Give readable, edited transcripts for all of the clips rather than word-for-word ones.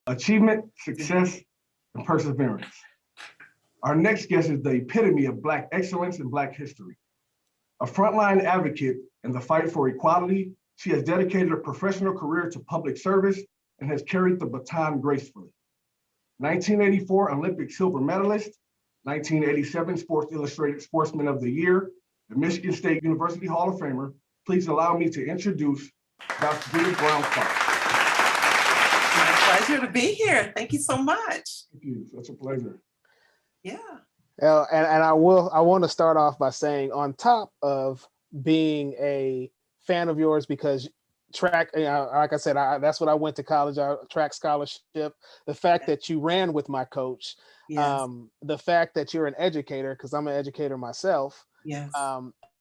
achievement, success, and perseverance. Our next guest is the epitome of Black excellence and Black history. A frontline advocate in the fight for equality, she has dedicated a professional career to public service and has carried the baton gracefully. 1984 Olympic silver medalist, 1987 Sports Illustrated Sportsman of the Year, the Michigan State University Hall of Famer. Please allow me to introduce Dr. Judith Brown-Clark. My pleasure to be here. Thank you so much. Thank you. Such a pleasure. Yeah. And I want to start off by saying, on top of being a fan of yours, because track, like I said, that's what I went to college, track scholarship, the fact that you ran with my coach, Yes. the fact that you're an educator, because I'm an educator myself. Yes.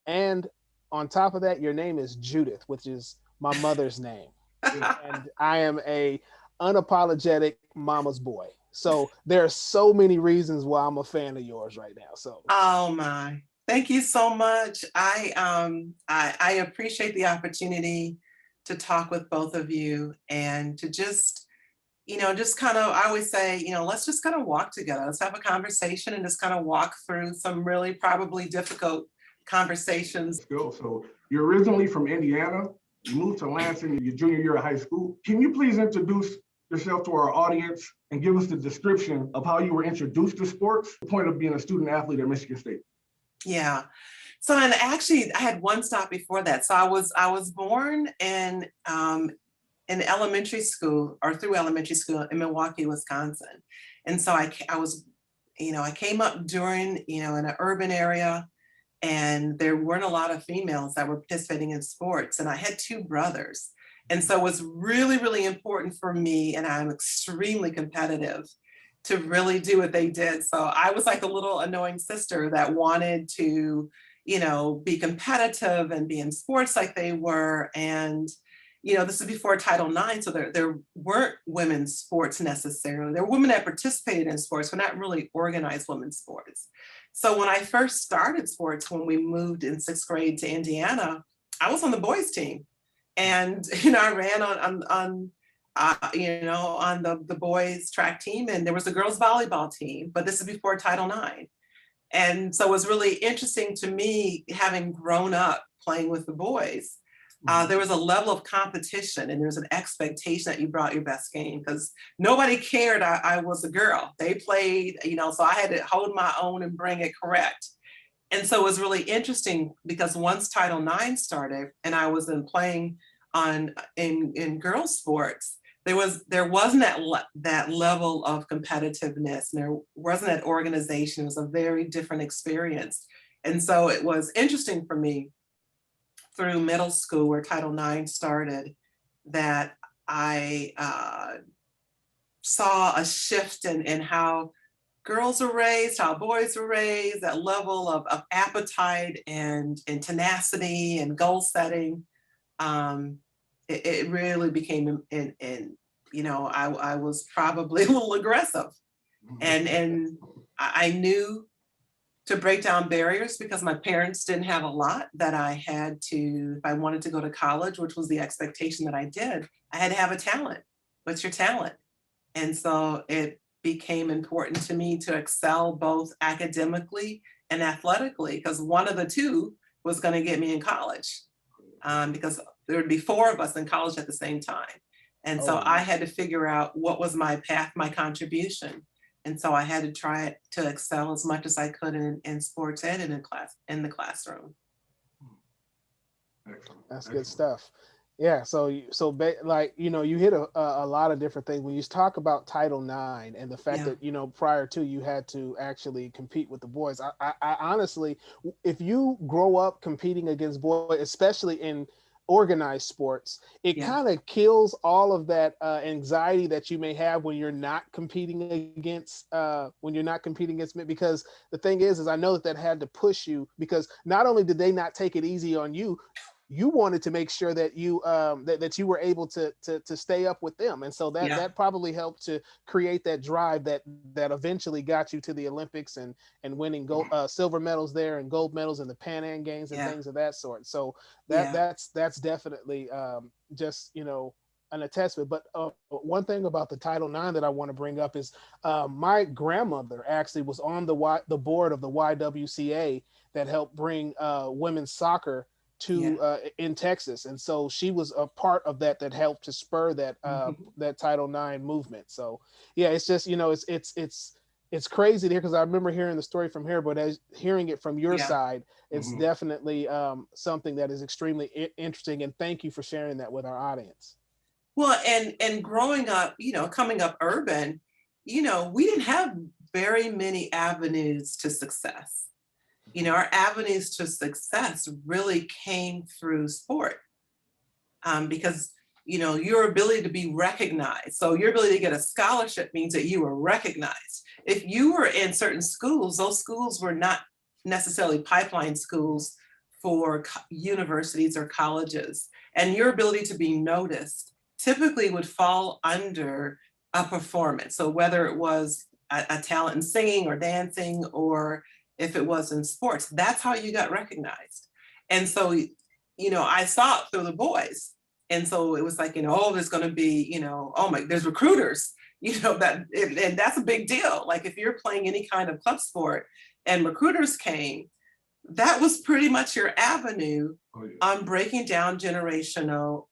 And on top of that, your name is Judith, which is my mother's name. And I am a unapologetic mama's boy. So there are so many reasons why I'm a fan of yours right now. So Oh my, thank you so much. I appreciate the opportunity to talk with both of you and to just kind of, I always say, let's just kind of walk together. Let's have a conversation and just kind of walk through some really probably difficult conversations. Cool. So you're originally from Indiana. You moved to Lansing in your junior year of high school. Can you please introduce yourself to our audience and give us the description of how you were introduced to sports, the point of being a student athlete at Michigan State? Yeah. So, and actually I had one stop before that. So I was born in elementary school, or through elementary school in Milwaukee, Wisconsin. And so I came up during, in an urban area, and there weren't a lot of females that were participating in sports. And I had two brothers. And so it was really, really important for me, and I'm extremely competitive, to really do what they did. So I was like a little annoying sister that wanted to, be competitive and be in sports like they were. And, this is before Title IX, so there weren't women's sports necessarily. There were women that participated in sports, but not really organized women's sports. So when I first started sports, when we moved in 6th grade to Indiana, I was on the boys team. And, I ran on the boys track team, and there was a girls volleyball team, but this is before Title IX. And so it was really interesting to me, having grown up playing with the boys. There was a level of competition, and there was an expectation that you brought your best game, because nobody cared I was a girl. They played, so I had to hold my own and bring it correct. And so it was really interesting, because once Title IX started and I was playing in girls sports, there wasn't that level of competitiveness, and there wasn't that organization. It was a very different experience. And so it was interesting for me through middle school, where Title IX started, that I saw a shift in how girls are raised, how boys are raised, that level of appetite and tenacity and goal setting. It really became, I was probably a little aggressive. And I knew to break down barriers, because my parents didn't have a lot, that I had to, if I wanted to go to college, which was the expectation that I did, I had to have a talent. What's your talent? And so it became important to me to excel both academically and athletically, because one of the two was going to get me in college, because there would be 4 of us in college at the same time. And so I had to figure out what was my path, my contribution. And so I had to try to excel as much as I could in sports ed and in the classroom. Excellent. That's good stuff. Yeah. So you hit a lot of different things when you talk about Title IX and the fact that, prior to, you had to actually compete with the boys. I honestly, if you grow up competing against boys, especially in organized sports, it kind of kills all of that anxiety that you may have when you're not competing against me. Because the thing is I know that had to push you, because not only did they not take it easy on you, you wanted to make sure that you that you were able to stay up with them, and so that probably helped to create that drive that eventually got you to the Olympics and winning silver medals there and gold medals in the Pan Am Games and things of that sort. So that's definitely just an attestment. But one thing about the Title IX that I want to bring up is my grandmother actually was on the board of the YWCA that helped bring women's soccer to in Texas, and so she was a part of that helped to spur that that Title IX movement. So yeah, it's just, you know, it's crazy there, because I remember hearing the story from here, but as hearing it from your side, it's definitely something that is extremely interesting. And thank you for sharing that with our audience. Well, and growing up, you know, coming up urban, you know, we didn't have very many avenues to success. You know, our avenues to success really came through sport, because, you know, your ability to be recognized. So your ability to get a scholarship means that you were recognized. If you were in certain schools, those schools were not necessarily pipeline schools for universities or colleges. And your ability to be noticed typically would fall under a performance. So whether it was a talent in singing or dancing, or if it was in sports, that's how you got recognized. And so, you know, I saw it through the boys. And so it was like, you know, oh, there's going to be, you know, oh my, there's recruiters, you know, and that's a big deal. Like if you're playing any kind of club sport and recruiters came, that was pretty much your avenue on breaking down generational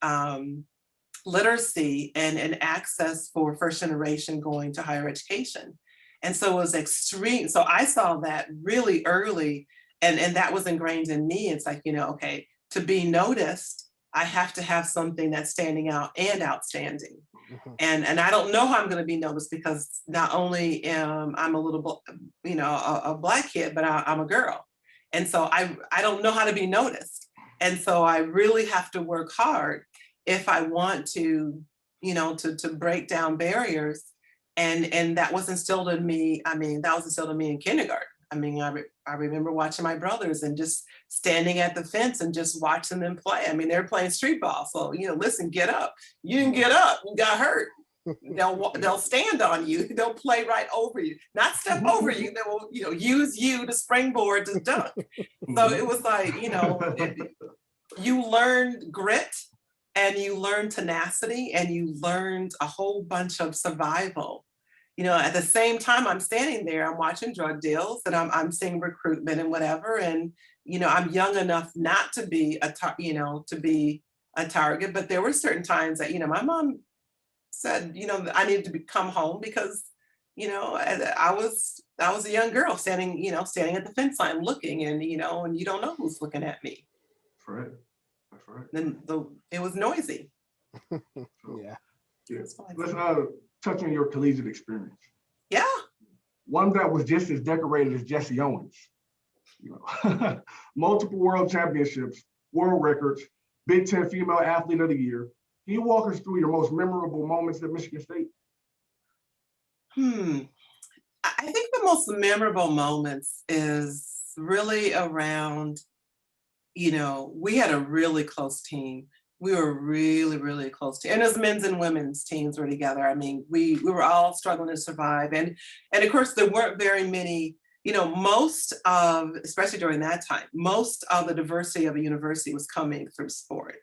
literacy and access for first generation going to higher education. And so it was extreme. So I saw that really early, and that was ingrained in me. It's like, you know, okay, to be noticed, I have to have something that's standing out and outstanding. And I don't know how I'm going to be noticed, because not only am I'm a little, you know, a Black kid, but I'm a girl. And so I don't know how to be noticed. And so I really have to work hard if I want to, you know, to break down barriers. And that was instilled in me. I mean, that was instilled in me in kindergarten. I mean, I remember watching my brothers and just standing at the fence and just watching them play. I mean, they're playing street ball. So, you know, listen, get up. You didn't get up, you got hurt. They'll stand on you. They'll play right over you, not step over you. They will, you know, use you to springboard to dunk. So it was like, you know, you learned grit, and you learned tenacity, and you learned a whole bunch of survival. You know, at the same time I'm standing there, I'm watching drug deals, and I'm seeing recruitment and whatever. And, you know, I'm young enough not to be to be a target, but there were certain times that, you know, my mom said, you know, I needed to come home because, you know, I was a young girl standing at the fence line looking, and, you know, and you don't know who's looking at me. That's right. That's right. Then it was noisy. Yeah. Let's touch on your collegiate experience. Yeah. One that was just as decorated as Jesse Owens. You know, multiple world championships, world records, Big Ten Female Athlete of the Year. Can you walk us through your most memorable moments at Michigan State? I think the most memorable moments is really around, you know, we had a really close team. We were really, really close to, and as men's and women's teams were together. I mean, we were all struggling to survive. And of course, there weren't very many, you know, especially during that time, most of the diversity of a university was coming through sport.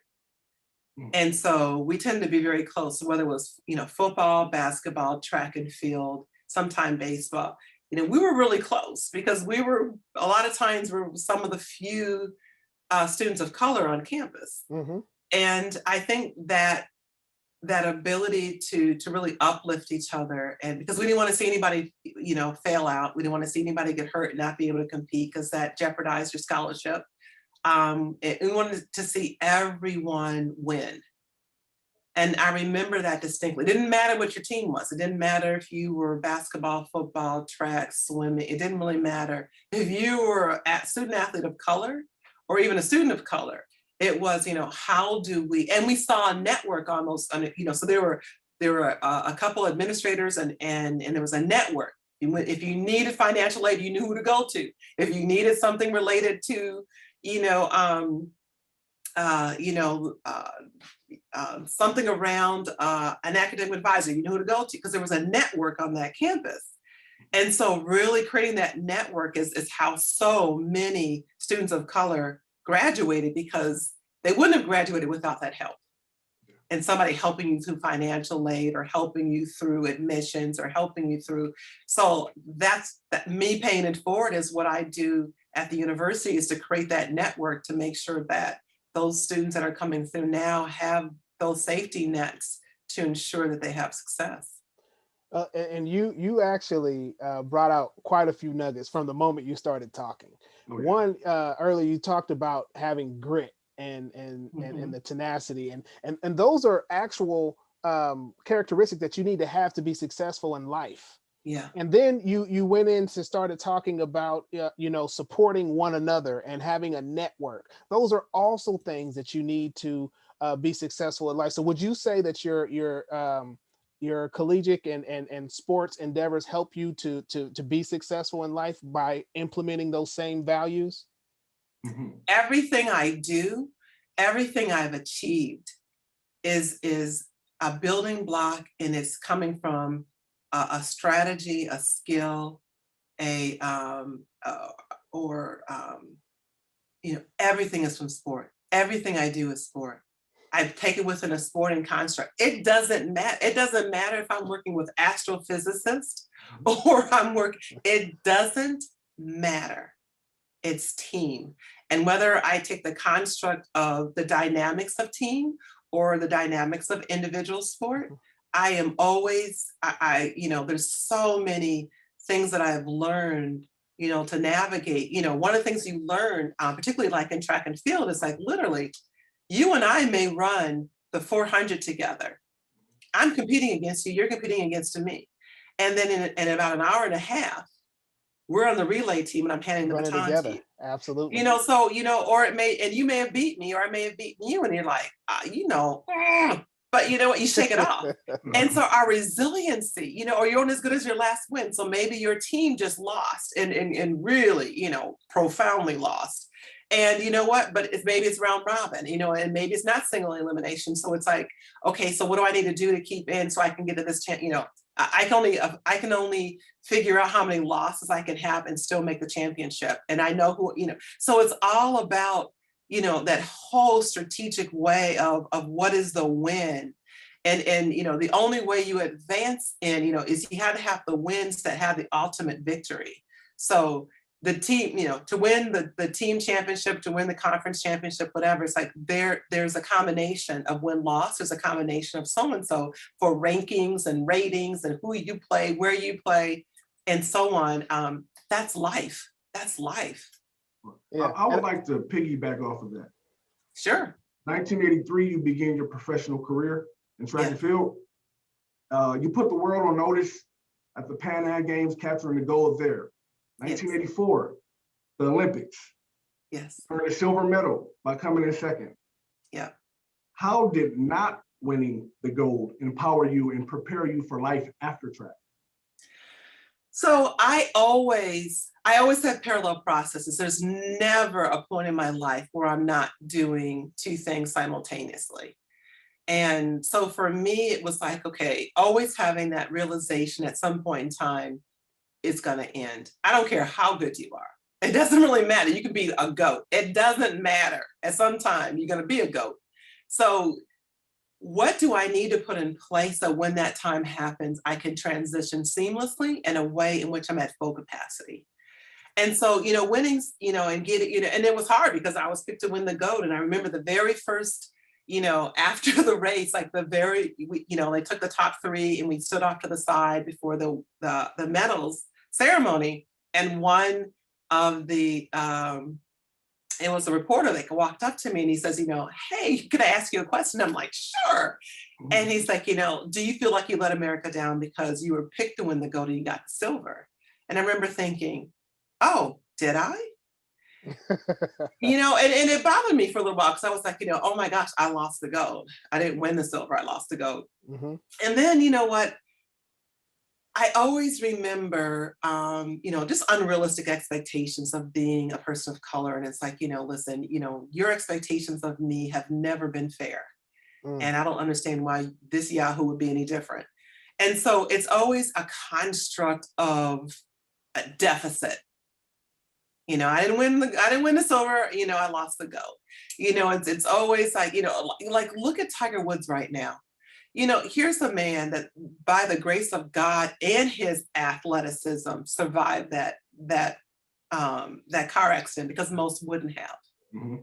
And so we tend to be very close, whether it was, you know, football, basketball, track and field, sometime baseball. You know, we were really close because we were, a lot of times, we're some of the few students of color on campus. And I think that ability to really uplift each other, and because we didn't want to see anybody, you know, fail out. We didn't want to see anybody get hurt and not be able to compete, because that jeopardized your scholarship. We wanted to see everyone win. And I remember that distinctly. It didn't matter what your team was. It didn't matter if you were basketball, football, track, swimming. It didn't really matter. If you were a student athlete of color, or even a student of color, it was, you know, how do we, and we saw a network almost, you know, so there were a couple administrators and there was a network. If you needed financial aid, you knew who to go to. If you needed something related to, something around an academic advisor, you know who to go to, because there was a network on that campus. And so really creating that network is how so many students of color graduated, because they wouldn't have graduated without that help. and somebody helping you through financial aid or helping you through admissions or helping you through. So that's me paying it forward is what I do at the university, is to create that network to make sure that those students that are coming through now have those safety nets to ensure that they have success. And you actually brought out quite a few nuggets from the moment you started talking. Oh, yeah. One, earlier you talked about having grit and Mhm. the tenacity, and those are actual characteristics that you need to have to be successful in life. Yeah. And then you went in to started talking about supporting one another and having a network. Those are also things that you need to be successful in life. So would you say that your collegiate and sports endeavors help you to be successful in life by implementing those same values? Mhm. Everything I do, everything I've achieved is a building block, and it's coming from a strategy, a skill, a or everything is from sport. Everything I do is sport. I take it within a sporting construct. It doesn't matter. It doesn't matter if I'm working with astrophysicists or I'm working. It doesn't matter. It's team. And whether I take the construct of the dynamics of team or the dynamics of individual sport, I am always, there's so many things that I've learned, to navigate. One of the things you learn, particularly like in track and field, is like literally, you and I may run the 400 together. I'm competing against you, you're competing against me. And then in about an hour and a half, we're on the relay team and I'm handing the Running baton to together, you. absolutely. Or it may, and you may have beat me, or I may have beaten you, and you're like, but you know what, you shake it off. And so our resiliency, or you're only as good as your last win. So maybe your team just lost and really, profoundly lost. And you know what, but maybe it's round robin, and maybe it's not single elimination. So it's like, okay, so what do I need to do to keep in so I can get to this chance? I can only figure out how many losses I can have and still make the championship. And I know who, so it's all about, that whole strategic way of what is the win. And the only way you advance in, is you have to have the wins that have the ultimate victory. So the team, to win the team championship, to win the conference championship, whatever, it's like there's a combination of win-loss, there's a combination of so-and-so for rankings and ratings and who you play, where you play, and so on. That's life. That's life. Yeah. I would like to piggyback off of that. Sure. 1983, you begin your professional career in track and field. You put the world on notice at the Pan Am Games, capturing the gold there. 1984, the Olympics. Yes. Earned a silver medal by coming in second. Yeah. How did not winning the gold empower you and prepare you for life after track? So I always have parallel processes. There's never a point in my life where I'm not doing two things simultaneously. And so for me, it was like, okay, always having that realization at some point in time, it's going to end. I don't care how good you are. It doesn't really matter. You can be a GOAT. It doesn't matter. At some time, you're going to be a GOAT. So what do I need to put in place so when that time happens, I can transition seamlessly in a way in which I'm at full capacity? And so, winning, and get it, and it was hard because I was picked to win the GOAT. And I remember the very first, after the race, like they took the top three and we stood off to the side before the medals ceremony, and one of the it was a reporter that walked up to me and he says, hey, could I ask you a question? I'm like, sure. And he's like, do you feel like you let America down because you were picked to win the gold and you got the silver? And I remember thinking, oh, did I? And it bothered me for a little while because I was like, oh my gosh, I lost the gold. I didn't win the silver, I lost the gold. Mm-hmm. And then, you know what? I always remember, just unrealistic expectations of being a person of color. And it's like, listen, your expectations of me have never been fair. And I don't understand why this Yahoo would be any different. And so it's always a construct of a deficit. I didn't win the silver, I lost the gold. It's always like, like look at Tiger Woods right now. Here's a man that by the grace of God and his athleticism survived that car accident, because most wouldn't have. Mm-hmm.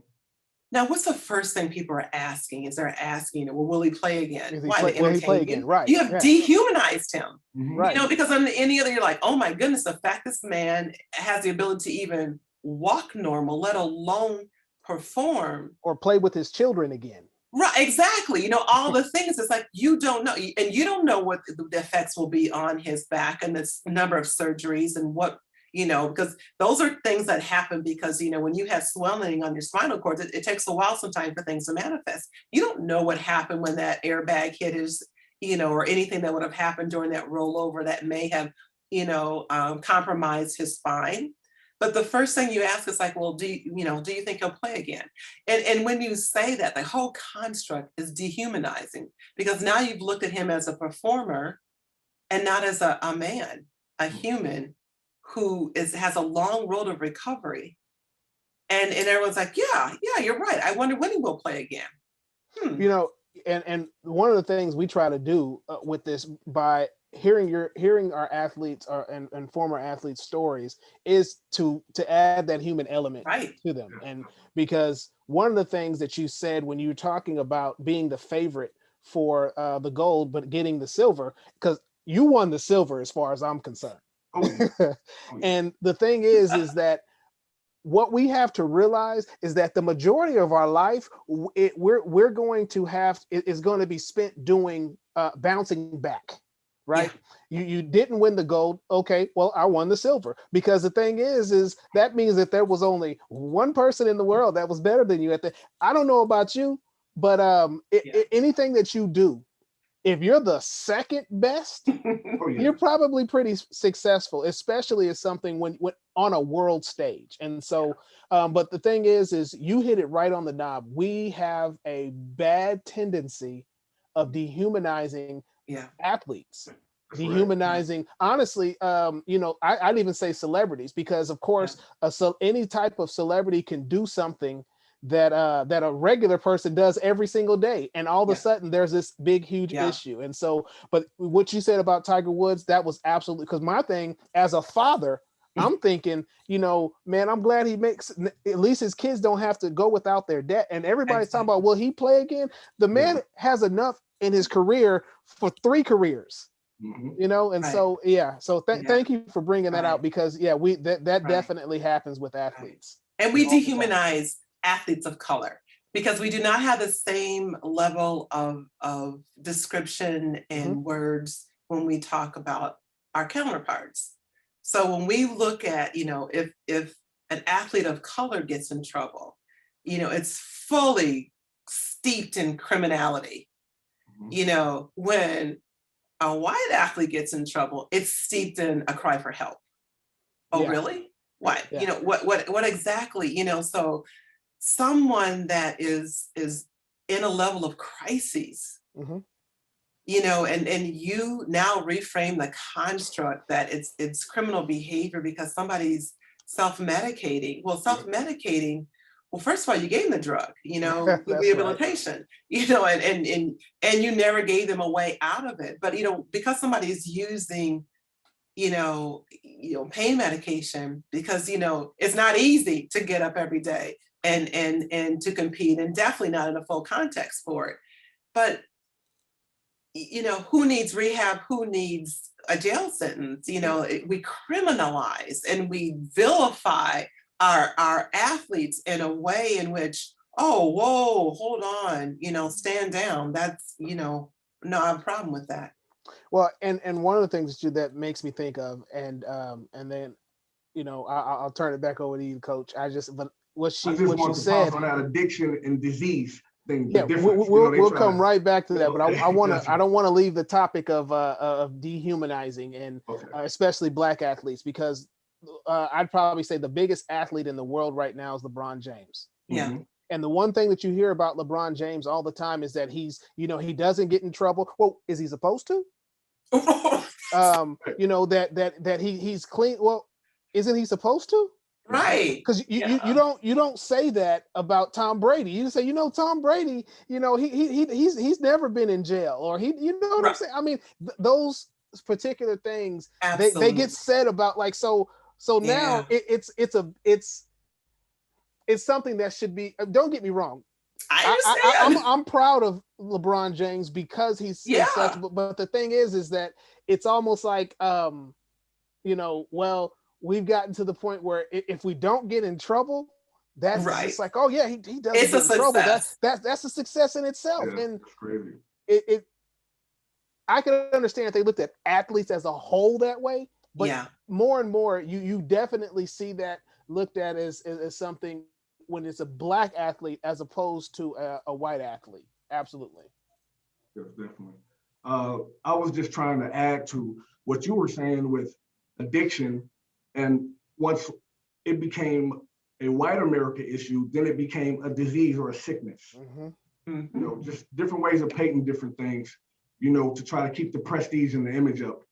Now, what's the first thing people are asking? They're asking, well, will he play again? Will he play again? Right. You have dehumanized him. Mm-hmm. Right. Because on any other, you're like, oh my goodness, the fact this man has the ability to even walk normal, let alone perform. Or play with his children again. Right, exactly. All the things, it's like, you don't know. And you don't know what the effects will be on his back and this number of surgeries and what, because those are things that happen because, when you have swelling on your spinal cord, it takes a while sometimes for things to manifest. You don't know what happened when that airbag hit his, or anything that would have happened during that rollover that may have, compromised his spine. But the first thing you ask is like, well, do you think he'll play again? And when you say that, the whole construct is dehumanizing, because now you've looked at him as a performer and not as a man, a human who has a long road of recovery. And everyone's like, yeah, you're right. I wonder when he will play again. And one of the things we try to do with this, by hearing our athletes and former athletes' stories, is to add that human element to them. And because one of the things that you said when you were talking about being the favorite for the gold but getting the silver, because you won the silver as far as I'm concerned. And the thing is that what we have to realize is that the majority of our life, we're going to have is going to be spent doing bouncing back. Right. Yeah. You didn't win the gold. Okay, well, I won the silver, because the thing is that means that there was only one person in the world that was better than you I don't know about you, but anything that you do, if you're the second best, you're probably pretty successful, especially as something when on a world stage. And so, but the thing is you hit it right on the knob. We have a bad tendency of dehumanizing athletes, dehumanizing, honestly, I'd even say celebrities, because of course, any type of celebrity can do something that a regular person does every single day, and all of a sudden there's this big huge issue. And so, but what you said about Tiger Woods, that was absolutely, because my thing as a father, I'm thinking, man, I'm glad he makes, at least his kids don't have to go without their debt. And everybody's talking about, will he play again? The man has enough in his career for 3 careers. And so thank you for bringing that out, because that definitely happens with athletes. And we dehumanize athletes of color because we do not have the same level of description and words when we talk about our counterparts. So when we look at, if an athlete of color gets in trouble, it's fully steeped in criminality. When a white athlete gets in trouble, it's steeped in a cry for help. Oh, really? What? What exactly? So someone that is in a level of crises, and you now reframe the construct that it's criminal behavior because somebody's self-medicating. Well, self-medicating, well, first of all, you gave them the drug, the rehabilitation, and you never gave them a way out of it. But, because somebody's using, pain medication, because, it's not easy to get up every day and to compete, and definitely not in a full context for it. But, who needs rehab? Who needs a jail sentence? We criminalize and we vilify our athletes in a way in which, oh, whoa, hold on, stand down. That's, no, I have a problem with that. Well, and one of the things that makes me think of, and then, I'll turn it back over to you, Coach. What she said on that addiction and disease thing. Yeah, we'll come right back to that, but I don't want to leave the topic of dehumanizing and especially Black athletes, because I'd probably say the biggest athlete in the world right now is LeBron James. Yeah. And the one thing that you hear about LeBron James all the time is that he doesn't get in trouble. Well, is he supposed to? That he's clean. Well, isn't he supposed to? Right. Because you don't say that about Tom Brady. You say, Tom Brady, he's never been in jail, or you know what I'm saying? I mean, those particular things they get said about, like, so now it's something that should be, don't get me wrong. I understand. I'm proud of LeBron James because he's such, but the thing is that it's almost like, well, we've gotten to the point where if we don't get in trouble, that's just like, oh yeah, he doesn't get in trouble. That's a success in itself. Yeah, and it's crazy. I can understand if they looked at athletes as a whole that way, but more and more you definitely see that looked at as something when it's a Black athlete as opposed to a white athlete. Absolutely. Yes, definitely. I was just trying to add to what you were saying with addiction, and once it became a white America issue, then it became a disease or a sickness. Just different ways of painting different things, to try to keep the prestige and the image up.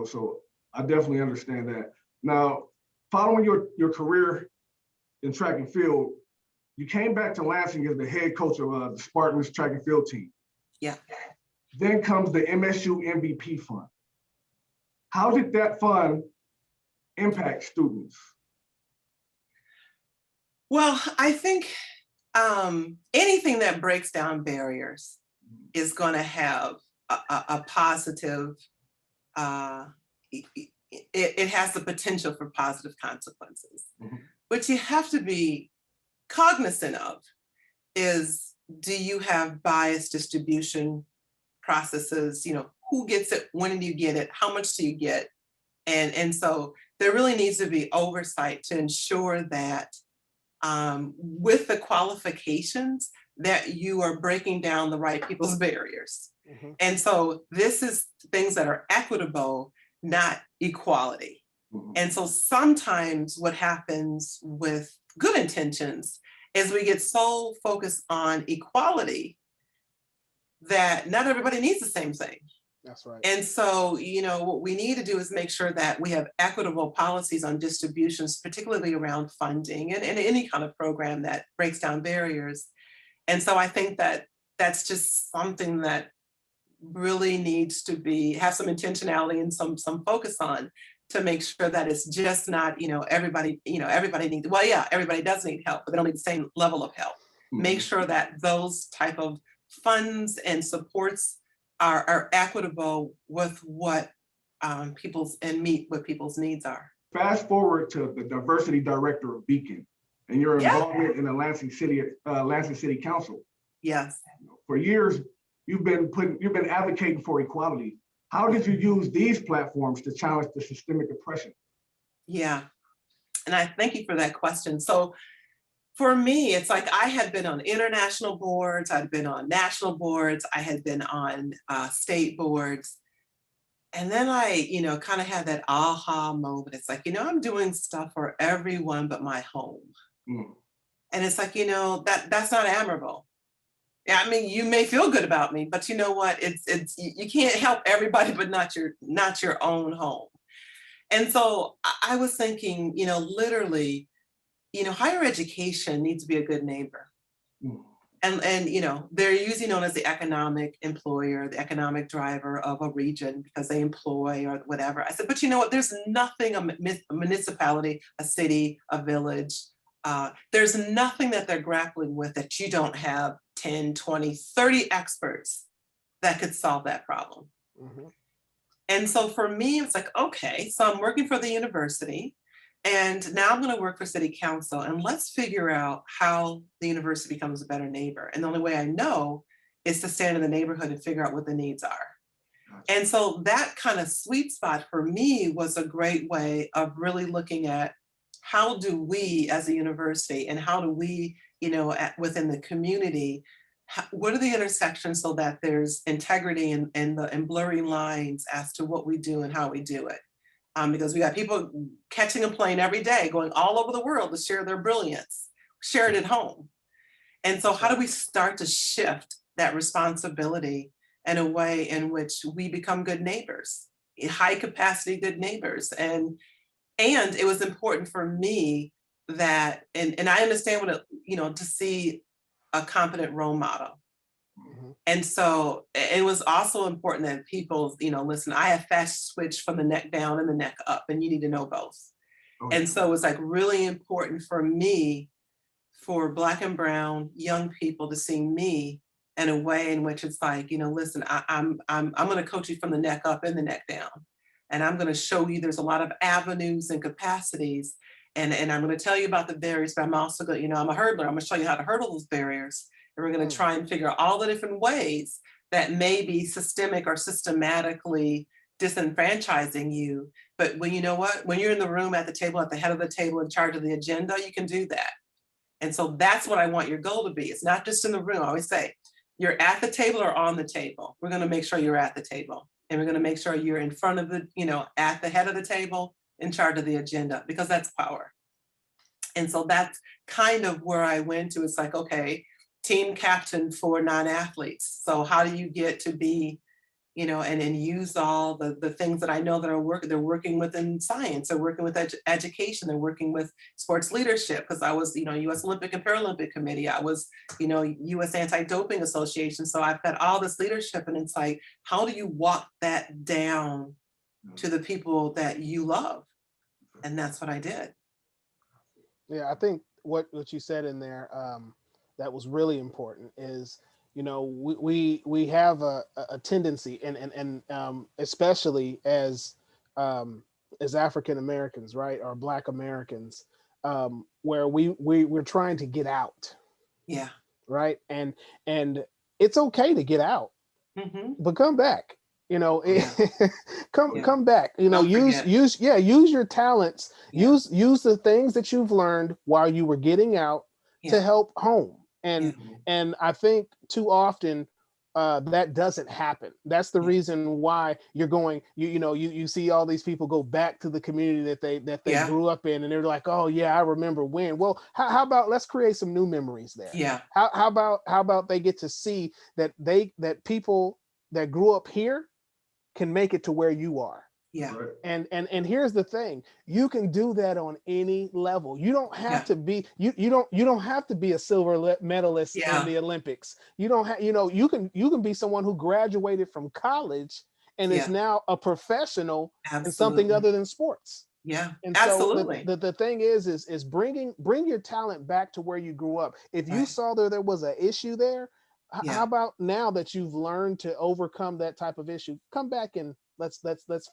So I definitely understand that. Now, following your career in track and field, you came back to Lansing as the head coach of the Spartans track and field team. Yeah. Then comes the Msu Mvp Fund. How did that fund impact students? Well, I think anything that breaks down barriers is going to have a positive, it has the potential for positive consequences. What you have to be cognizant of is, do you have biased distribution processes? Who gets it? When do you get it? How much do you get? And so there really needs to be oversight to ensure that with the qualifications that you are breaking down the right people's barriers. And so this is things that are equitable, not equality. And so sometimes what happens with good intentions is we get so focused on equality that not everybody needs the same thing. That's right. And so, what we need to do is make sure that we have equitable policies on distributions, particularly around funding and any kind of program that breaks down barriers. And so I think that that's just something that really needs to have some intentionality and some focus on, to make sure that it's just not, everybody needs, everybody does need help, but they don't need the same level of help. Make sure that those type of funds and supports are equitable with what meet what people's needs are. Fast forward to the diversity director of Beacon and your involvement in the Lansing City Council. Yes. For years, you've been advocating for equality. How did you use these platforms to challenge the systemic oppression? Yeah, and I thank you for that question. So for me, it's like I had been on international boards, I'd been on national boards, I had been on state boards. And then I, kind of had that aha moment. It's like, I'm doing stuff for everyone but my home. And it's like, that's not admirable. Yeah, I mean, you may feel good about me, but you know what? It's you can't help everybody but not your own home. And so I was thinking, literally, higher education needs to be a good neighbor. And they're usually known as the economic employer, the economic driver of a region because they employ or whatever. I said, but you know what? There's nothing a municipality, a city, a village, there's nothing that they're grappling with that you don't have 10, 20, 30 experts that could solve that problem. And so for me, it's like, okay, so I'm working for the university and now I'm going to work for city council, and let's figure out how the university becomes a better neighbor. And the only way I know is to stand in the neighborhood and figure out what the needs are. And so that kind of sweet spot for me was a great way of really looking at how do we as a university and how do we, within the community, what are the intersections so that there's integrity and blurring lines as to what we do and how we do it. Because we got people catching a plane every day, going all over the world to share their brilliance, share it at home. And so how do we start to shift that responsibility in a way in which we become good neighbors, high capacity good neighbors? And And it was important for me that, and I understand what it, to see a competent role model. And so it was also important that people, listen, I have fast switched from the neck down and the neck up, and you need to know both. Okay. And so it was like really important for me, for Black and Brown young people to see me in a way in which it's like, listen, I'm going to coach you from the neck up and the neck down. And I'm going to show you there's a lot of avenues and capacities. And I'm going to tell you about the barriers, but I'm also going to, I'm a hurdler. I'm going to show you how to hurdle those barriers. And we're going to try and figure out all the different ways that may be systemic or systematically disenfranchising you. But when when you're in the room at the table, at the head of the table, in charge of the agenda, you can do that. And so that's what I want your goal to be. It's not just in the room. I always say, you're at the table or on the table. We're going to make sure you're at the table. And we're going to make sure you're in front of the, at the head of the table, in charge of the agenda, because that's power. And so that's kind of where I went to. It's like, okay, team captain for non-athletes. So how do you get to be, and use all the things that I know that they're working within science, they're working with education, they're working with sports leadership, because I was, U.S. Olympic and Paralympic Committee, I was, U.S. Anti-Doping Association. So I've got all this leadership, and it's like, how do you walk that down to the people that you love? And that's what I did. Yeah, I think what you said in there that was really important is, we have a tendency, and especially as African Americans, right, or Black Americans, where we're trying to get out. Yeah. Right. And it's okay to get out, but come back. Come back. Use your talents. Yeah. Use the things that you've learned while you were getting out to help home. And I think too often that doesn't happen. That's the reason why you're going. You see all these people go back to the community that they grew up in, and they're like, oh yeah, I remember when. Well, how about let's create some new memories there? Yeah. How about they get to see that people that grew up here can make it to where you are. Yeah. And here's the thing, you can do that on any level. You don't have to be, you don't have to be a silver medalist in the Olympics. You don't have, you can be someone who graduated from college and is now a professional in something other than sports. Yeah, and absolutely. So the thing is bring your talent back to where you grew up. If you saw there was an issue there, how about now that you've learned to overcome that type of issue, come back and let's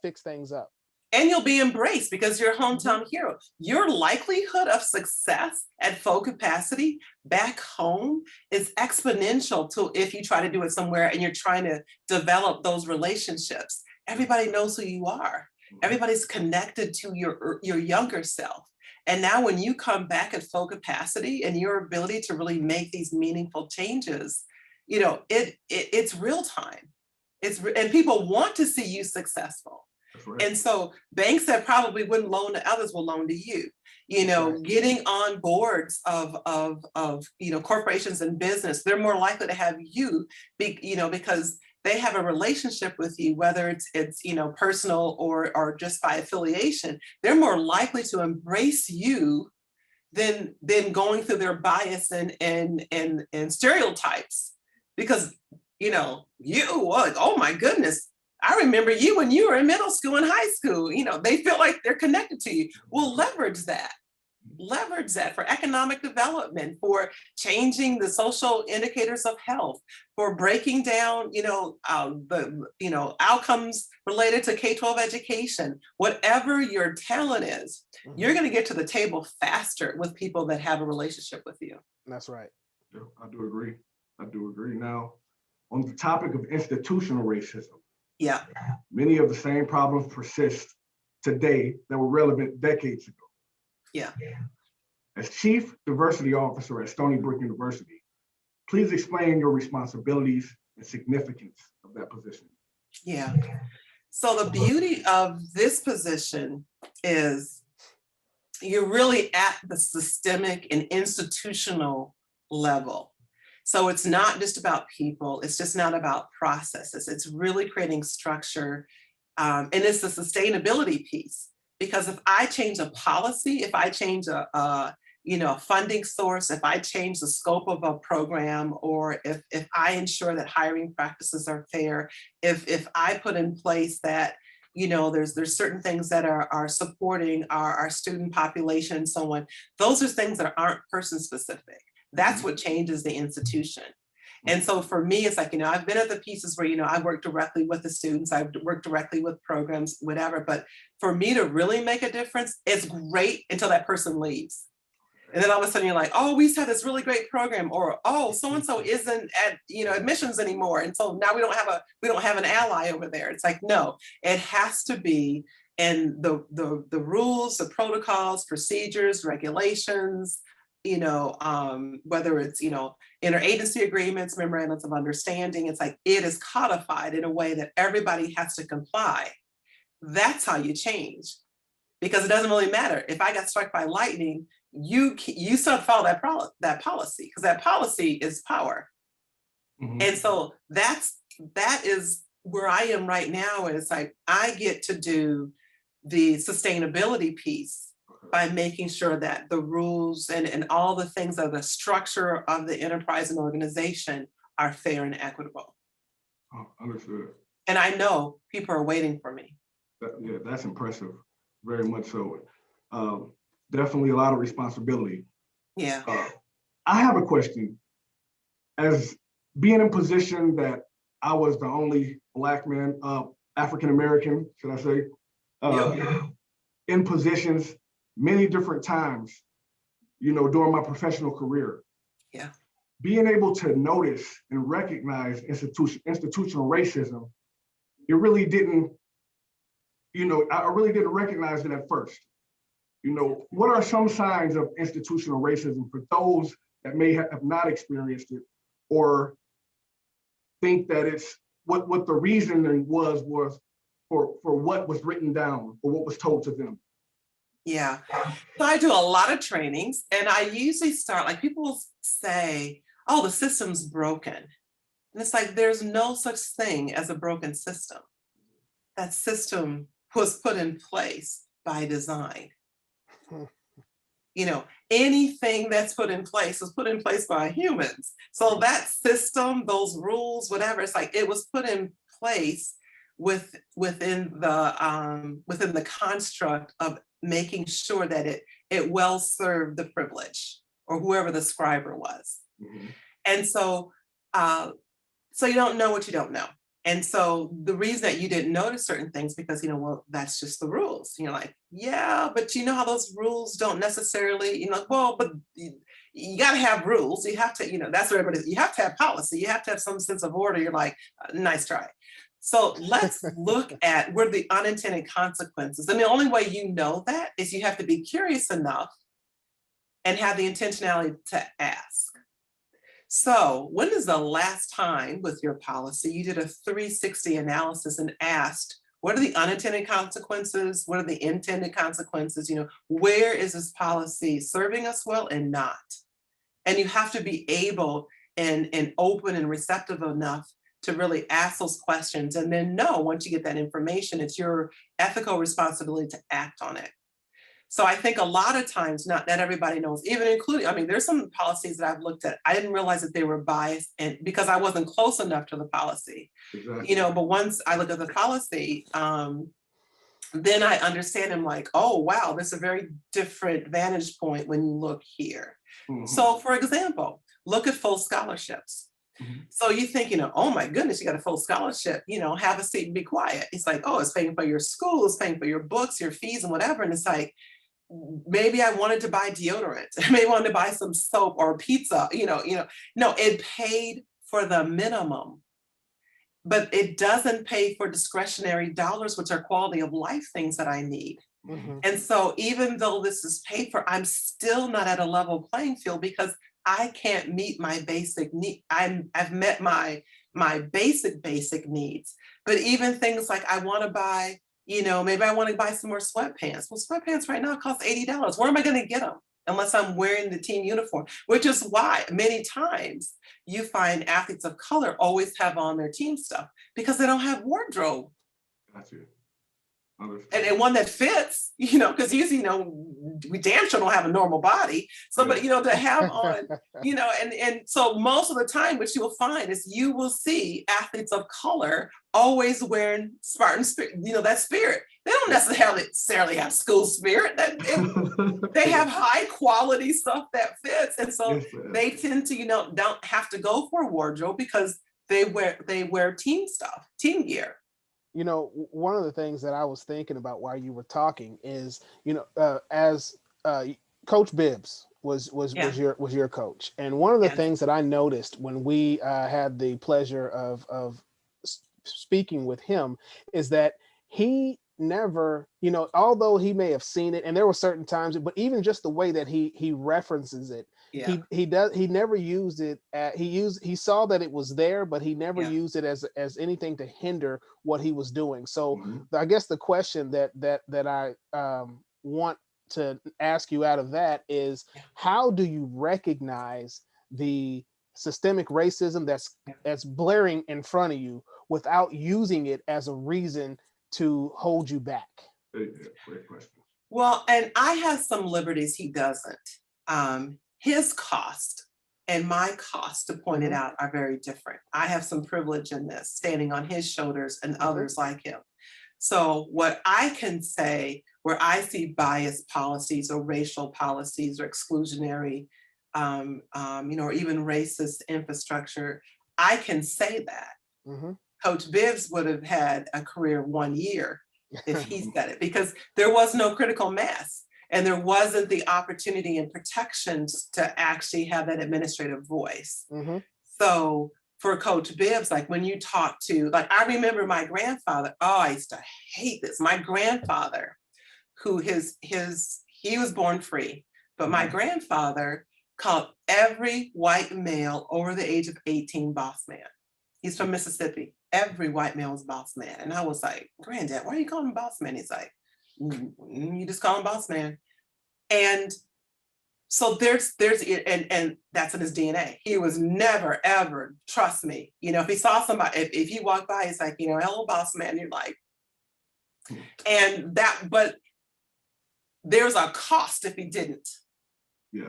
fix things up. And you'll be embraced because you're a hometown hero. Your likelihood of success at full capacity back home is exponential to if you try to do it somewhere and you're trying to develop those relationships. Everybody knows who you are. Everybody's connected to your younger self. And now when you come back at full capacity and your ability to really make these meaningful changes, it's real time. And people want to see you successful. Right. And so banks that probably wouldn't loan to others will loan to you. Getting on boards of corporations and business, they're more likely to have you, because they have a relationship with you, whether it's personal or just by affiliation. They're more likely to embrace you than going through their bias and stereotypes, because oh my goodness, I remember you when you were in middle school and high school. They feel like they're connected to you. Well, leverage that for economic development, for changing the social indicators of health, for breaking down, the outcomes related to K-12 education. Whatever your talent is, you're going to get to the table faster with people that have a relationship with you. That's right. Yeah, I do agree. Now, on the topic of institutional racism, many of the same problems persist today that were relevant decades ago. Yeah. As Chief Diversity Officer at Stony Brook University, please explain your responsibilities and significance of that position. Yeah. So the beauty of this position is you're really at the systemic and institutional level. So it's not just about people, it's just not about processes. It's really creating structure. And it's the sustainability piece, Because if I change a policy, if I change a funding source, if I change the scope of a program, or if I ensure that hiring practices are fair, if I put in place that, there's certain things that are supporting our student population and so on, those are things that aren't person specific. That's what changes the institution. And so for me, it's like, I've been at the pieces where, I work directly with the students, I've worked directly with programs, whatever. But for me to really make a difference, it's great until that person leaves. And then all of a sudden you're like, oh, we used to have this really great program, or, oh, so-and-so isn't at, admissions anymore. And so now we don't have an ally over there. It's like, no, it has to be in the rules, the protocols, procedures, regulations, whether it's, interagency agreements, memorandums of understanding, it's like it is codified in a way that everybody has to comply. That's how you change, because it doesn't really matter. If I got struck by lightning, you still follow that policy, because that policy is power. Mm-hmm. And so that is where I am right now. Is like I get to do the sustainability piece by making sure that the rules and all the things of the structure of the enterprise and organization are fair and equitable. Oh, understood. And I know people are waiting for me. Yeah, that's impressive. Very much so. Definitely a lot of responsibility. Yeah. I have a question. As being in position that I was the only Black man, African-American, should I say, in positions many different times, during my professional career. Yeah. Being able to notice and recognize institutional racism, it really didn't, I really didn't recognize it at first. What are some signs of institutional racism for those that may have not experienced it, or think that it's what the reasoning was for what was written down or what was told to them? Yeah, so I do a lot of trainings, and I usually start, like, people say, oh, the system's broken. And it's like, there's no such thing as a broken system. That system was put in place by design. Anything that's put in place was put in place by humans. So that system, those rules, whatever, it's like it was put in place within the construct of making sure that it well served the privilege or whoever the scriber was. Mm-hmm. And so you don't know what you don't know. And so the reason that you didn't notice certain things, because, well, that's just the rules. And you're like, yeah, but you know how those rules don't necessarily, well, but you got to have rules. You have to, that's what everybody, you have to have policy. You have to have some sense of order. You're like, nice try. So let's look at where the unintended consequences. And the only way you know that is you have to be curious enough and have the intentionality to ask. So when is the last time with your policy you did a 360 analysis and asked, what are the unintended consequences? What are the intended consequences? Where is this policy serving us well and not? And you have to be able and open and receptive enough to really ask those questions, and then know once you get that information, it's your ethical responsibility to act on it. So I think a lot of times, not everybody knows, even including, there's some policies that I've looked at, I didn't realize that they were biased, and because I wasn't close enough to the policy. Exactly. But once I look at the policy, then I understand, I'm like, oh, wow, there's a very different vantage point when you look here. Mm-hmm. So for example, look at full scholarships. Mm-hmm. So you think, oh my goodness, you got a full scholarship, have a seat and be quiet. It's like, oh, it's paying for your school, it's paying for your books, your fees and whatever. And it's like, maybe I wanted to buy deodorant, maybe I wanted to buy some soap or pizza, no, it paid for the minimum, but it doesn't pay for discretionary dollars, which are quality of life things that I need. Mm-hmm. And so even though this is paid for, I'm still not at a level playing field because I can't meet my basic need. I've met my basic needs, but even things like I want to buy, maybe I want to buy some more sweatpants. Well, sweatpants right now cost $80. Where am I going to get them? Unless I'm wearing the team uniform, which is why many times you find athletes of color always have on their team stuff because they don't have wardrobe. Gotcha. and one that fits, because usually, we damn sure don't have a normal body. So, but, to have on, and so most of the time, what you will find is you will see athletes of color always wearing Spartan spirit, that spirit. They don't necessarily have school spirit. They have high quality stuff that fits. And so they tend to, don't have to go for a wardrobe because they wear team stuff, team gear. One of the things that I was thinking about while you were talking is, as Coach Bibbs was your coach, and one of the things that I noticed when we had the pleasure of speaking with him is that he never, although he may have seen it, and there were certain times, but even just the way that he references it. Yeah. He never used it he saw that it was there, but he never used it as anything to hinder what he was doing. So I guess the question that I want to ask you out of that is, how do you recognize the systemic racism that's blaring in front of you without using it as a reason to hold you back? Great question. Well, and I have some liberties he doesn't. His cost and my cost, to point it out, are very different. I have some privilege in this, standing on his shoulders and others like him. So what I can say, where I see biased policies or racial policies or exclusionary, or even racist infrastructure, I can say that. Coach Bibbs would have had a career 1 year if he said it, because there was no critical mass. And there wasn't the opportunity and protections to actually have that administrative voice. So for Coach Bibbs, like when you talk to, I remember my grandfather, I used to hate this. My grandfather, who he was born free, but my grandfather called every white male over the age of 18 boss man. He's from Mississippi. Every white male was boss man. And I was like, Granddad, why are you calling him boss man? He's like, you just call him boss man. And so there's and that's in his DNA. He was never, ever, trust me, if he saw somebody, if he walked by, he's like, hello, boss man, you're like, but there's a cost if he didn't.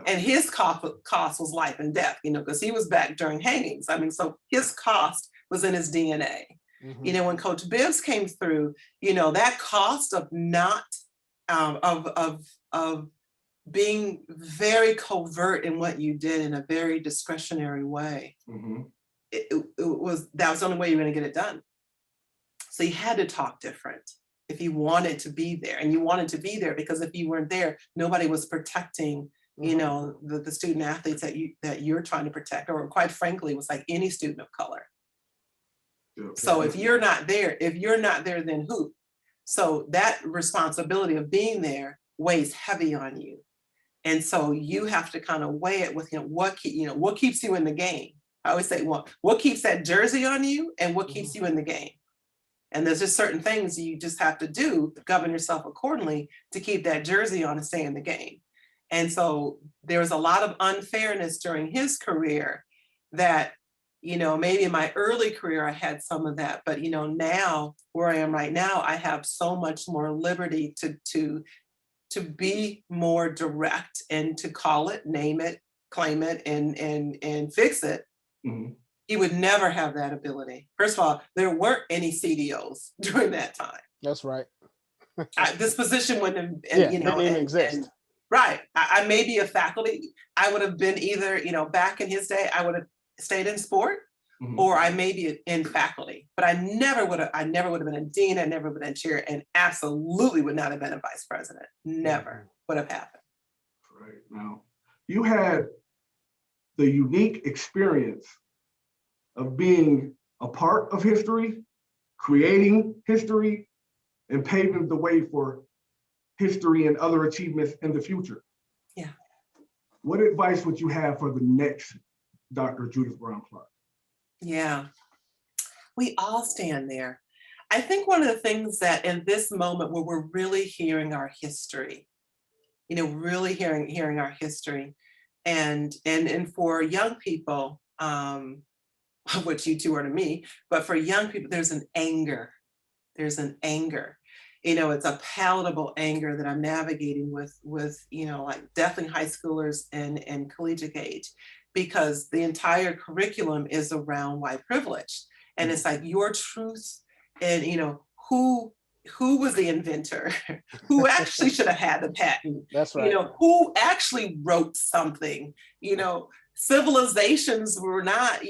And his cost was life and death, because he was back during hangings. I mean, so his cost was in his DNA. When Coach Bibbs came through, that cost of not, of being very covert in what you did in a very discretionary way, that was the only way you were going to get it done. So you had to talk different if you wanted to be there, and you wanted to be there because if you weren't there, nobody was protecting, the student athletes that you're trying to protect, or quite frankly, it was like any student of color. So if you're not there, then who? So that responsibility of being there weighs heavy on you. And so you have to kind of weigh it with what keeps you in the game. I always say, what keeps that jersey on you and what keeps you in the game? And there's just certain things you just have to do to govern yourself accordingly to keep that jersey on and stay in the game. And so there was a lot of unfairness during his career that, maybe in my early career, I had some of that, but, now where I am right now, I have so much more liberty to be more direct and to call it, name it, claim it, and fix it. He would never have that ability. First of all, there weren't any CDOs during that time. That's right. This position wouldn't have, didn't even exist. Right. I may be a faculty. I would have been either, back in his day, I would have stayed in sport, or I may be in faculty. But I never would have been a dean. I never would have been a chair, and absolutely would not have been a vice president. Never would have happened. Right. Now, you had the unique experience of being a part of history, creating history, and paving the way for history and other achievements in the future. Yeah. What advice would you have for the next Dr. Judith Brown-Clarke? Yeah, we all stand there. I think one of the things that in this moment where we're really hearing our history, really hearing our history, and for young people, which you two are to me, but for young people, there's an anger. It's a palatable anger that I'm navigating with, like definitely high schoolers and collegiate age, because the entire curriculum is around white privilege. And it's like your truth and, who was the inventor, who actually should have had the patent, That's right. Who actually wrote something, civilizations were not,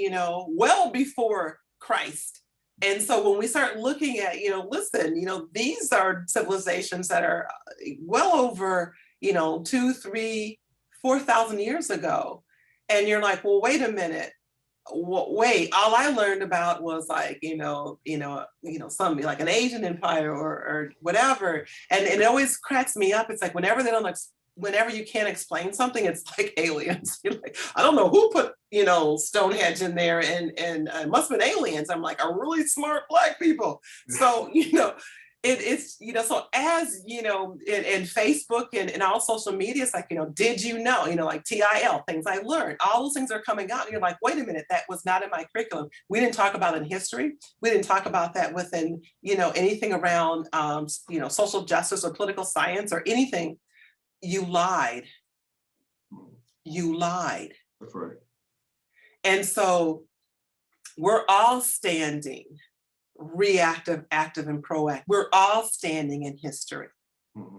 well before Christ. And so when we start looking at, listen, these are civilizations that are well over, 2, 3, 4,000 years ago. And you're like, well, wait a minute. Wait, all I learned about was like, something like an Asian empire or whatever. And it always cracks me up. It's like whenever you can't explain something, it's like aliens. You're like, I don't know who put, Stonehenge in there and it must have been aliens. I'm like, are really smart Black people. So, it's, so as, in Facebook and all social media, it's like, did you know, like TIL, things I learned, all those things are coming out. And you're like, wait a minute, that was not in my curriculum. We didn't talk about it in history. We didn't talk about that within, anything around, social justice or political science or anything. You lied. You lied. That's right. And so we're all standing reactive, active, and proactive. We're all standing in history. Mm-hmm.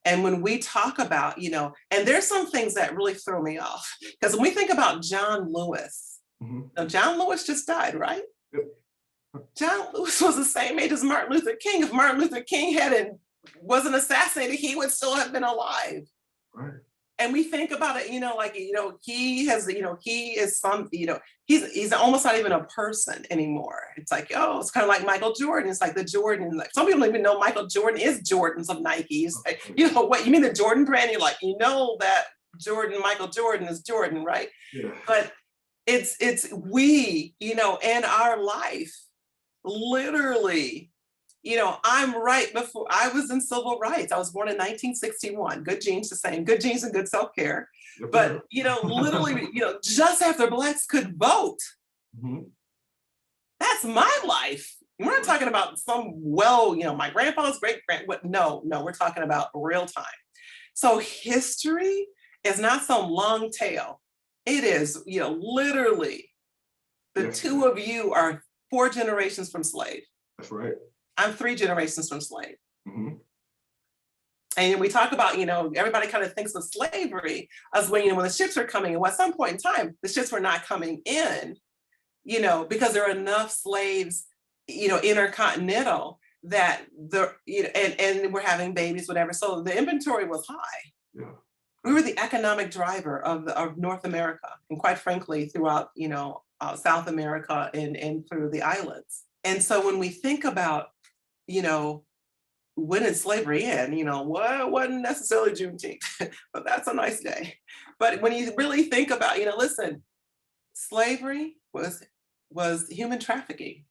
And when we talk about, and there's some things that really throw me off, because when we think about John Lewis, now John Lewis just died, right? Yep. John Lewis was the same age as Martin Luther King. If Martin Luther King wasn't assassinated, he would still have been alive. Right. And we think about it, he has, he is some, he's almost not even a person anymore. It's like, it's kind of like Michael Jordan. It's like the Jordan, like some people don't even know Michael Jordan is Jordans of Nike. Like, what, you mean the Jordan brand? You're like, that Michael Jordan is Jordan, right? Yeah. But it's we, in our life, literally, I'm right before I was in civil rights. I was born in 1961. Good genes, the same. Good genes and good self-care. But, literally, just after Blacks could vote. Mm-hmm. That's my life. We're not talking about my grandfather's great-grand. No, we're talking about real time. So history is not some long tale. It is, literally, the two of you are 4 generations from slave. That's right. I'm 3 generations from slave. Mm-hmm. And we talk about, everybody kind of thinks of slavery as when the ships are coming. And at some point in time, the ships were not coming in, because there are enough slaves, intercontinental that and we're having babies, whatever. So the inventory was high. Yeah. We were the economic driver of North America. And quite frankly, throughout, South America and through the islands. And so when we think about, when did slavery end? It wasn't necessarily Juneteenth, but that's a nice day. But when you really think about, listen, slavery was human trafficking,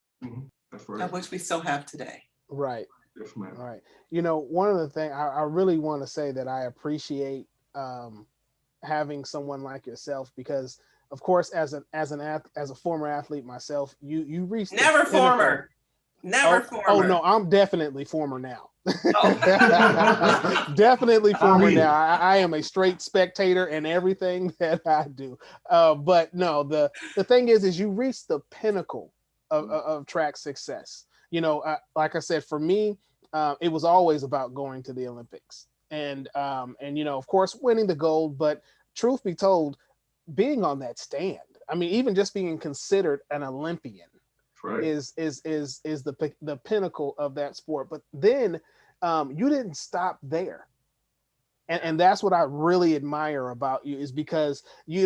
that's right. Of which we still have today. Right. Yes, ma'am. Right. One of the things I really want to say that I appreciate having someone like yourself, because of course, as a former athlete myself, you reached never former. Never former. Oh no, I'm definitely former now. Oh. Definitely former now. I am a straight spectator in everything that I do. But no, the thing is you reach the pinnacle of track success. Like I said, for me, it was always about going to the Olympics and of course winning the gold. But truth be told, being on that stand, I mean, even just being considered an Olympian. Right. is the pinnacle of that sport. But then you didn't stop there. And that's what I really admire about you, is because, you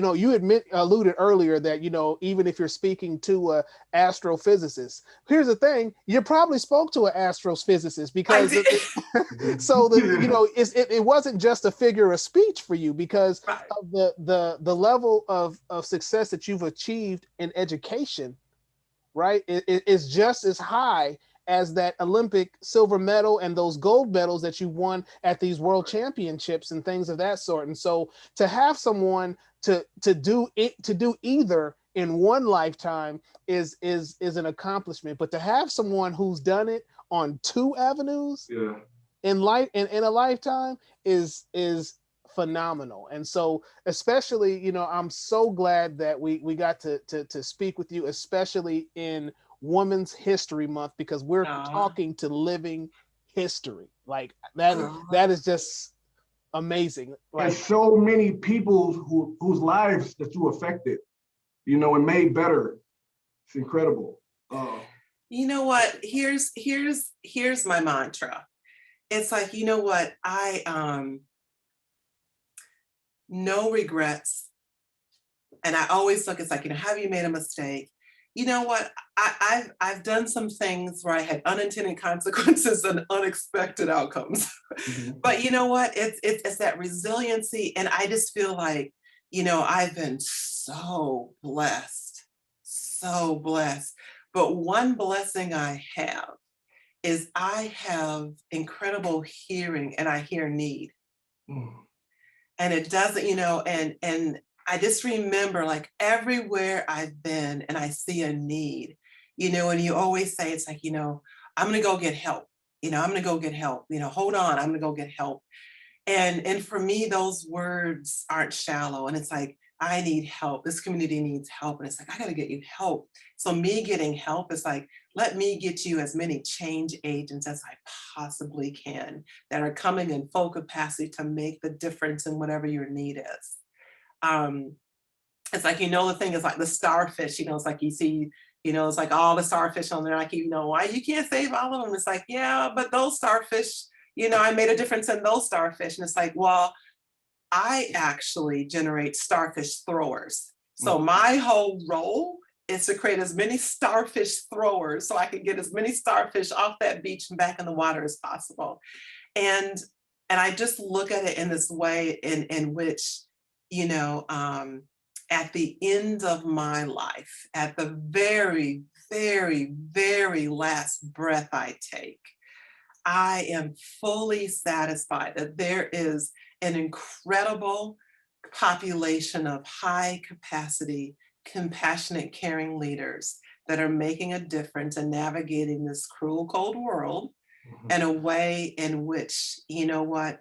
alluded earlier that, even if you're speaking to an astrophysicist, here's the thing, you probably spoke to an astrophysicist, because it wasn't just a figure of speech for you, because of the level of success that you've achieved in education, right? It's just as high as that Olympic silver medal and those gold medals that you won at these world championships and things of that sort. And so to have someone to do either in one lifetime is an accomplishment, but to have someone who's done it on 2 avenues, in life, in a lifetime is phenomenal. And so, especially, you know, I'm so glad that we got to speak with you, especially in Women's History Month, because we're talking to living history. Like that is just amazing. Like, and so many people whose lives that you affected, you know, and made better. It's incredible. You know what? Here's my mantra. It's like, you know what? No regrets. And I always look, it's like, you know, have you made a mistake? You know what? I've done some things where I had unintended consequences and unexpected outcomes. Mm-hmm. But you know what? It's that resiliency. And I just feel like, you know, I've been so blessed. But one blessing I have is I have incredible hearing, and I hear need. Mm. And it doesn't, you know, and I just remember, like, everywhere I've been and I see a need, you know, and you always say, it's like, you know, I'm going to go get help. You know, I'm going to go get help. You know, hold on, I'm going to go get help. And for me, those words aren't shallow. And it's like, I need help. This community needs help. And it's like, I got to get you help. So me getting help is like, let me get you as many change agents as I possibly can that are coming in full capacity to make the difference in whatever your need is. It's like, you know, the thing is like the starfish, you know, it's like you see, you know, it's like all the starfish on there, like, you know, why you can't save all of them? It's like, yeah, but those starfish, you know, I made a difference in those starfish. And it's like, well, I actually generate starfish throwers. So my whole role is to create as many starfish throwers so I can get as many starfish off that beach and back in the water as possible. And I just look at it in this way in which, you know, at the end of my life, at the very, very, very last breath I take, I am fully satisfied that there is an incredible population of high capacity, compassionate, caring leaders that are making a difference and navigating this cruel, cold world in a way in which, you know what,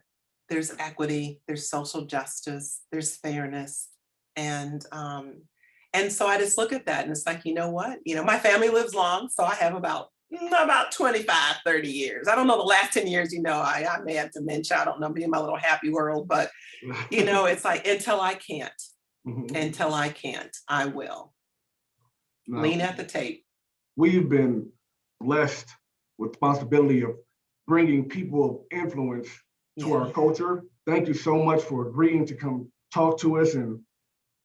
there's equity, there's social justice, there's fairness. And so I just look at that and it's like, you know what, you know, my family lives long, so I have about 25, 30 years. I don't know, the last 10 years, you know, I may have dementia. I don't know, be in my little happy world, but you know, it's like, until I can't, I will. No. Lean at the tape. We've been blessed with the responsibility of bringing people of influence to our culture. Thank you so much for agreeing to come talk to us. And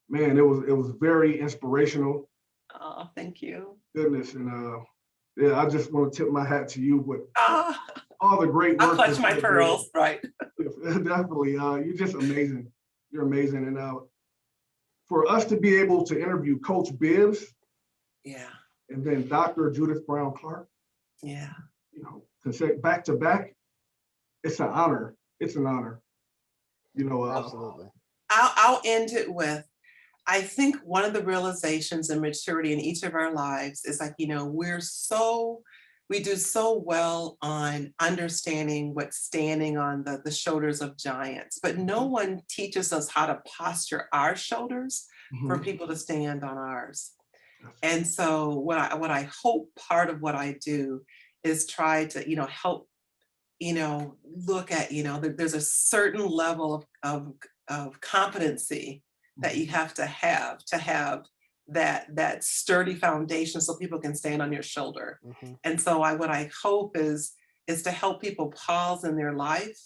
man, it was very inspirational. Oh, thank you. Goodness. And yeah, I just want to tip my hat to you with all the great work. I'll clutch my pearls, right? Definitely. You're just amazing. You're amazing. And for us to be able to interview Coach Bibbs, and then Dr. Judith Brown-Clarke, you know, to say back to back, it's an honor. It's an honor. You know, absolutely. I'll end it with, I think one of the realizations and maturity in each of our lives is like, you know, we do so well on understanding what's standing on the shoulders of giants, but no one teaches us how to posture our shoulders for people to stand on ours. And so what I hope part of what I do is try to, you know, help, you know, look at, you know, there's a certain level of competency that you have to have that sturdy foundation so people can stand on your shoulder. And so what I hope is to help people pause in their life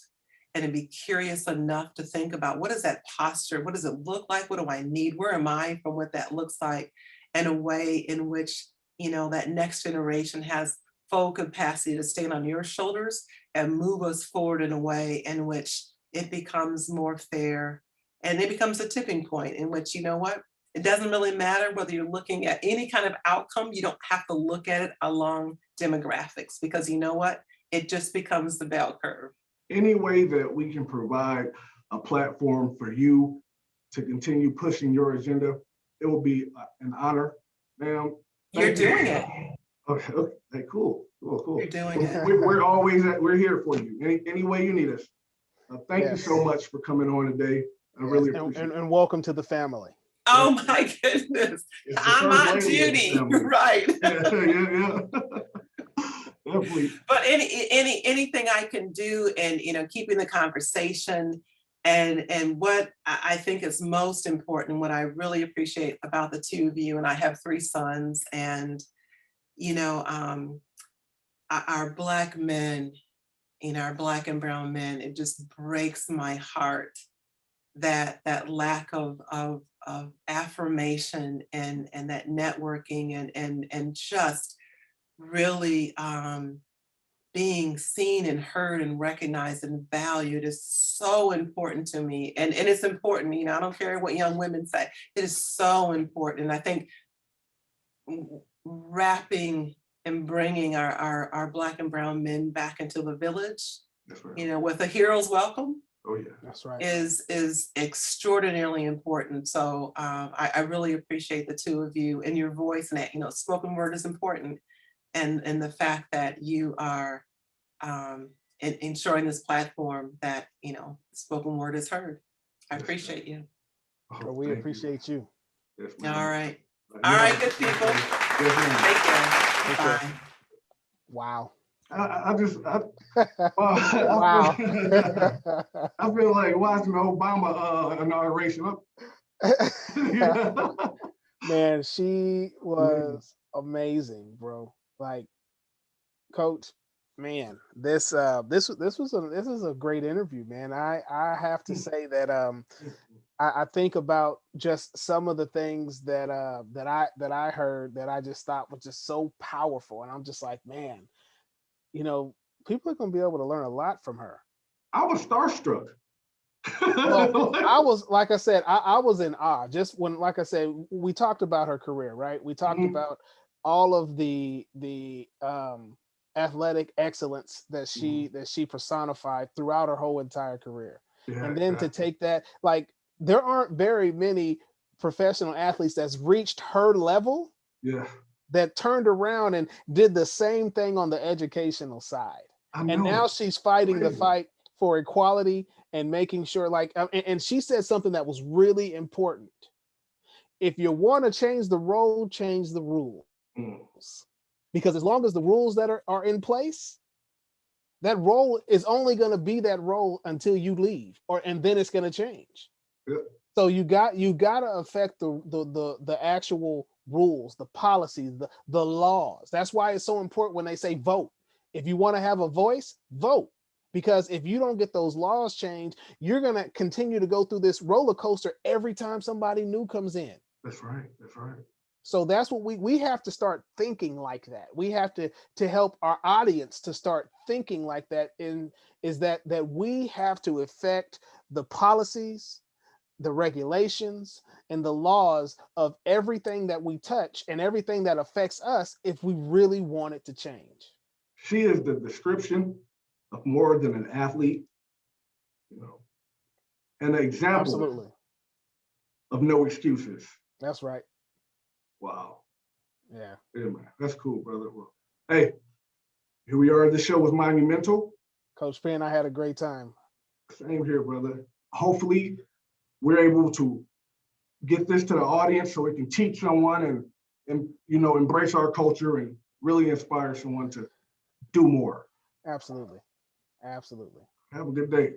and to be curious enough to think about, what is that posture? What does it look like? What do I need? Where am I from what that looks like? In a way in which, you know, that next generation has full capacity to stand on your shoulders and move us forward in a way in which it becomes more fair. And it becomes a tipping point in which, you know what, it doesn't really matter whether you're looking at any kind of outcome. You don't have to look at it along demographics, because you know what, it just becomes the bell curve. Any way that we can provide a platform for you to continue pushing your agenda, it will be an honor, ma'am. You're doing it. Okay, okay, cool. You're doing it. We're here for you. Any way you need us. Thank you Yes. so much for coming on today. I Yes, really appreciate it. and welcome to the family. Oh my goodness. It's the I'm first Aunt lady of the Judy, family. right? Yeah. Definitely. But anything I can do in, keeping the conversation and what I think is most important, what I really appreciate about the two of you, and I have 3 sons, and our Black men, our Black and brown men, it just breaks my heart that lack of affirmation and that networking and just really being seen and heard and recognized and valued is so important to me. And it's important, I don't care what young women say, it is so important. And I think wrapping and bringing our Black and brown men back into the village, That's right. with a hero's welcome, Oh yeah. That's right. is extraordinarily important. So I really appreciate the two of you and your voice, and that, spoken word is important. And the fact that you are ensuring this platform that, spoken word is heard. I appreciate you. Well, we appreciate you. Yes, All ma'am. right. All right, good people. Yes, ma'am. Take care. Take care. Bye. Wow. I Wow. feel like watching the Obama inauguration. Man, she was amazing, bro. Like, Coach, man, this is a great interview, man. I have to say that I think about just some of the things that I heard that I just thought was just so powerful, and I'm just like, man, people are gonna be able to learn a lot from her. I was starstruck. Well, I was, like I said, I was in awe just when, like I said, we talked about her career, right? We talked about all of the athletic excellence that she personified throughout her whole entire career. Yeah, And then to take that, like, there aren't very many professional athletes that's reached her level that turned around and did the same thing on the educational side. And now she's fighting the fight for equality and making sure, like, and she said something that was really important. If you want to change the role, change the rules. Because as long as the rules that are in place, that role is only going to be that role until you leave, and then it's going to change. So you got to affect the actual rules, the policies, the laws. That's why it's so important when they say vote. If you want to have a voice, vote. Because if you don't get those laws changed, you're going to continue to go through this roller coaster every time somebody new comes in. That's right. That's right. So that's what we have to start thinking like that. We have to help our audience to start thinking like that. Is that we have to affect the policies, the regulations, and the laws of everything that we touch and everything that affects us if we really want it to change. She is the description of more than an athlete, and an example of no excuses. That's right. Wow. Yeah, man. That's cool, brother. Well, hey, here we are at the show with Monumental. Coach Penn, I had a great time. Same here, brother. Hopefully, we're able to get this to the audience so it can teach someone and embrace our culture and really inspire someone to do more. Absolutely. Absolutely. Have a good day.